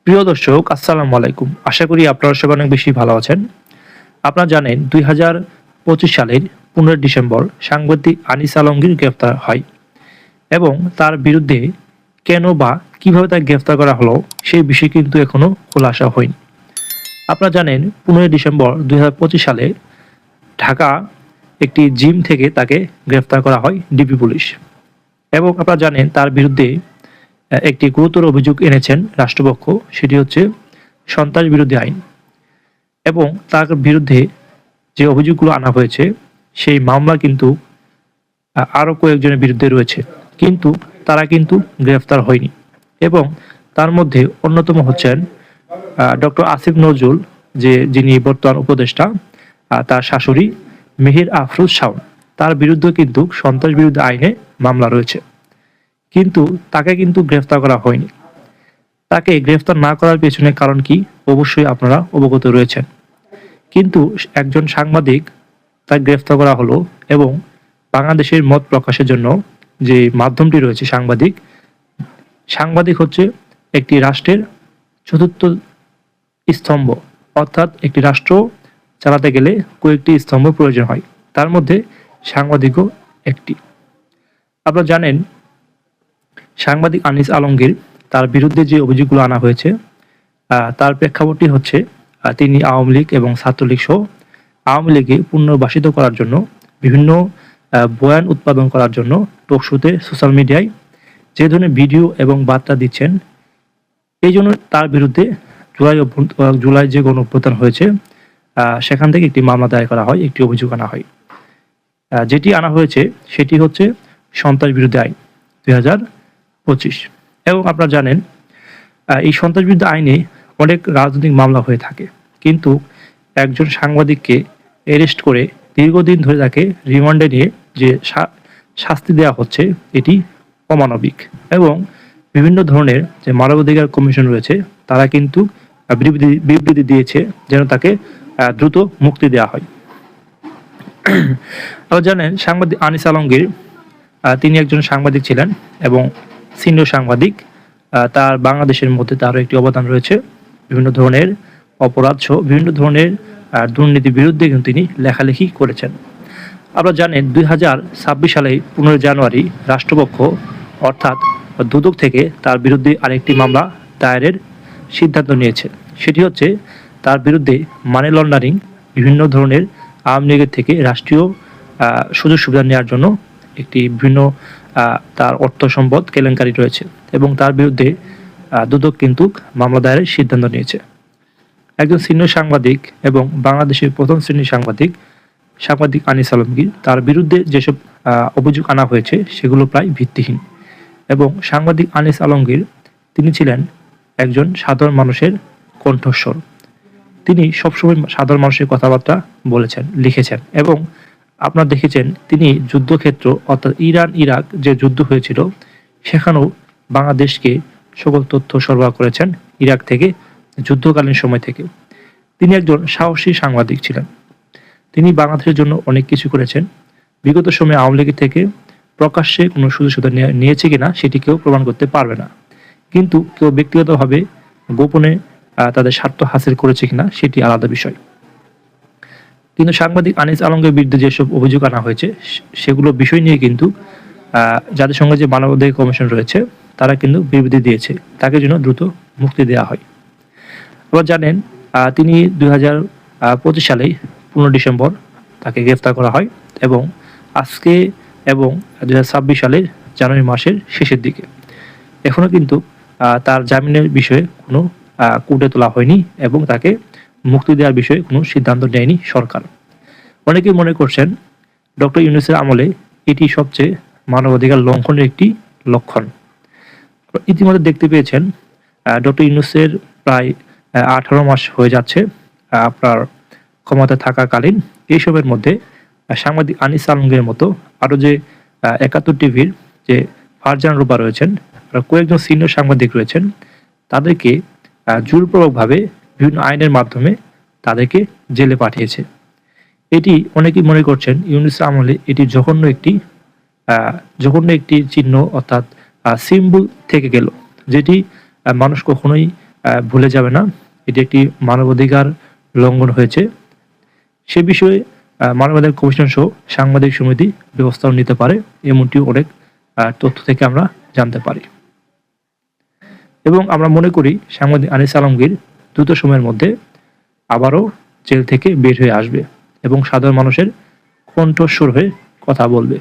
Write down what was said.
প্রিয় দর্শক, আসসালামু আলাইকুম। আশা করি আপনারা সবাই অনেক বেশি ভালো আছেন। আপনারা জানেন ২০২৫ সালের ১৫ ডিসেম্বর সাংবাদিক আনিস আলমগীর গ্রেফতার হয় এবং তার বিরুদ্ধে কেন বা কিভাবে তাকে গ্রেফতার করা হলো সেই বিষয় কিন্তু এখনো খোলাসা হয়নি। আপনারা জানেন ১৫ ডিসেম্বর ২০২৫ সালে ঢাকা একটি জিম থেকে তাকে গ্রেফতার করা হয় ডিবি পুলিশ এবং আপনারা জানেন তার বিরুদ্ধে একটি গুরুতর অভিযোগ এনেছেন রাষ্ট্রপক্ষ, সেটি হচ্ছে সন্ত্রাস বিরোধী আইন এবং তার বিরুদ্ধে যে অভিযোগগুলো আনা হয়েছে সেই মামলা কিন্তু আরও কয়েকজনের বিরুদ্ধে রয়েছে, কিন্তু তারা কিন্তু গ্রেফতার হয়নি এবং তার মধ্যে অন্যতম হচ্ছেন ডক্টর আসিফ নজরুল, যিনি বর্তমান উপদেষ্টা, তার শাশুড়ি মেহের আফরোজ শাওন, তার বিরুদ্ধে কিন্তু সন্ত্রাস বিরোধী আইনে মামলা রয়েছে, কিন্তু তাকে কিন্তু গ্রেফতার করা হয়নি। তাকে গ্রেফতার না করার পেছনে কারণ কি অবশ্যই আপনারা অবগত রয়েছেন, কিন্তু একজন সাংবাদিক তাকে গ্রেফতার করা হলো এবং বাংলাদেশের মত প্রকাশের জন্য যে মাধ্যমটি রয়েছে সাংবাদিক হচ্ছে একটি রাষ্ট্রের চতুর্থ স্তম্ভ, অর্থাৎ একটি রাষ্ট্র চালাতে গেলে কয়েকটি স্তম্ভ প্রয়োজন হয়, তার মধ্যে সাংবাদিকও একটি। আপনারা জানেন সাংবাদিক আনিস আলমগীর, তার বিরুদ্ধে যে অভিযোগগুলো আনা হয়েছে তার প্রেক্ষাপটটি হচ্ছে তিনি আওয়ামী লীগ এবং ছাত্রলীগ সহ আওয়ামী লীগে পুনর্বাসিত করার জন্য বিভিন্ন বয়ান উৎপাদন করার জন্য টকশোতে সোশ্যাল মিডিয়ায় যে ধরনের ভিডিও এবং বার্তা দিচ্ছেন, এই জন্য তার বিরুদ্ধে জুলাই যে গণঅভ্যুত্থান হয়েছে সেখান থেকে একটি মামলা দায়ের করা হয়, একটি অভিযোগ আনা হয়। যেটি আনা হয়েছে সেটি হচ্ছে সন্ত্রাস বিরোধী আইন ২০২৫ এবং আপনারা জানেন এই সন্ত্রাস বিরোধী আইনে অনেক রাজনৈতিক মামলা হয়ে থাকে, কিন্তু একজন সাংবাদিককে অ্যারেস্ট করে দীর্ঘদিন ধরে তাকে রিমান্ডে নিয়ে যে শাস্তি দেওয়া হচ্ছে এটি অমানবিক এবং বিভিন্ন ধরনের যে মানবাধিকার কমিশন রয়েছে তারা কিন্তু বিবৃতি দিয়েছে যেন তাকে দ্রুত মুক্তি দেওয়া হয়। আপনারা জানেন সাংবাদিক আনিস আলমগীর তিনি একজন সাংবাদিক ছিলেন এবং সিনিয়র সাংবাদিক। তার বাংলাদেশের মধ্যে তারও একটি অবদান রয়েছে, বিভিন্ন ধরনের অপরাধ সহ বিভিন্ন ধরনের দুর্নীতির বিরুদ্ধে কিন্তু তিনি লেখালেখি করেছেন। আপনারা জানেন ২০২৬ সালে ১৫ জানুয়ারি রাষ্ট্রপক্ষ অর্থাৎ দুদক থেকে তার বিরুদ্ধে আরেকটি মামলা দায়েরের সিদ্ধান্ত নিয়েছে, সেটি হচ্ছে তার বিরুদ্ধে মানি লন্ডারিং, বিভিন্ন ধরনের আওয়ামী লীগের থেকে রাষ্ট্রীয় সুযোগ সুবিধা নেওয়ার জন্য একটি বিভিন্ন তার অর্থ সম্পদ কেলেঙ্কারি রয়েছে এবং তার বিরুদ্ধে দুদক কিন্তু মামলা দায়েরের সিদ্ধান্ত নিয়েছে। একজন সিনিয়র সাংবাদিক এবং বাংলাদেশের প্রথম শ্রেণীর সাংবাদিক আনিস আলমগীর, তার বিরুদ্ধে যেসব অভিযোগ আনা হয়েছে সেগুলো প্রায় ভিত্তিহীন এবং সাংবাদিক আনিস আলমগীর তিনি ছিলেন একজন সাধারণ মানুষের কণ্ঠস্বর। তিনি সবসময় সাধারণ মানুষের কথাবার্তা বলেছেন, লিখেছেন এবং আপনারা দেখেছেন তিনি যুদ্ধক্ষেত্র অর্থাৎ ইরান ইরাক যে যুদ্ধ হয়েছিল সেখানেও বাংলাদেশকে সকল তথ্য সরবরাহ করেছেন ইরাক থেকে, যুদ্ধকালীন সময় থেকে। তিনি একজন সাহসী সাংবাদিক ছিলেন, তিনি বাংলাদেশের জন্য অনেক কিছু করেছেন। বিগত সময়ে আওয়ামী লীগের থেকে প্রকাশ্যে কোনো সুযোগ সুবিধা নিয়েছে কিনা সেটি কেউ প্রমাণ করতে পারবে না, কিন্তু কেউ ব্যক্তিগতভাবে গোপনে তাদের স্বার্থ হাসিল করেছে কিনা সেটি আলাদা বিষয়। কিন্তু সাংবাদিক আনিস আলমগীর বিরুদ্ধে যেসব অভিযোগ আনা হয়েছে সেগুলো বিষয় নিয়ে কিন্তু জাতিসংঘ যে মানবাধিকার কমিশন রয়েছে তারা কিন্তু বিবৃতি দিয়েছে, তাকে যেন দ্রুত মুক্তি দেওয়া হয়। আবার জানেন তিনি ২০২৫ সালে ১৫ ডিসেম্বর তাকে গ্রেফতার করা হয় এবং আজকে এবং ২০২৬ সালের জানুয়ারি মাসের শেষের দিকে এখনও কিন্তু তার জামিনের বিষয়ে কোনো কোর্টে তোলা হয়নি এবং তাকে মুক্তি দেওয়ার বিষয়ে কোনো সিদ্ধান্ত নেয়নি সরকার। অনেকেই মনে করছেন ডক্টর ইউনূসের আমলে এটি সবচেয়ে মানবাধিকার লঙ্ঘনের একটি লক্ষণ। ইতিমধ্যে দেখতে পেয়েছেন ডক্টর ইউনূসের প্রায় 18 মাস হয়ে যাচ্ছে আপনার ক্ষমতায় থাকাকালীন। এইসবের মধ্যে সাংবাদিক আনিস আলমগীরের মতো আরও যে ৭১ টিভির যে ফারজান রুবা রয়েছেন, কয়েকজন সিনিয়র সাংবাদিক রয়েছেন, তাদেরকে জোরপূর্বকভাবে বিভিন্ন আইনের মাধ্যমে তাদেরকে জেলে পাঠিয়েছে। এটি অনেকেই মনে করছেন ইউনূস আমলে এটি জঘন্য একটি চিহ্ন অর্থাৎ সিম্বল থেকে গেল, যেটি মানুষ কখনোই ভুলে যাবে না। এটি একটি মানবাধিকার লঙ্ঘন হয়েছে। সে বিষয়ে মানবাধিকার কমিশন সহ সাংবাদিক সমিতি ব্যবস্থাও নিতে পারে, এমনটিও অনেক তথ্য থেকে আমরা জানতে পারি। এবং আমরা মনে করি সাংবাদিক আনিস আলমগীর দ্রুত সময়ের মধ্যে আবারও জেল থেকে বের হয়ে আসবে এবং সাধারণ মানুষের কণ্ঠস্বর হয়ে কথা বলবে।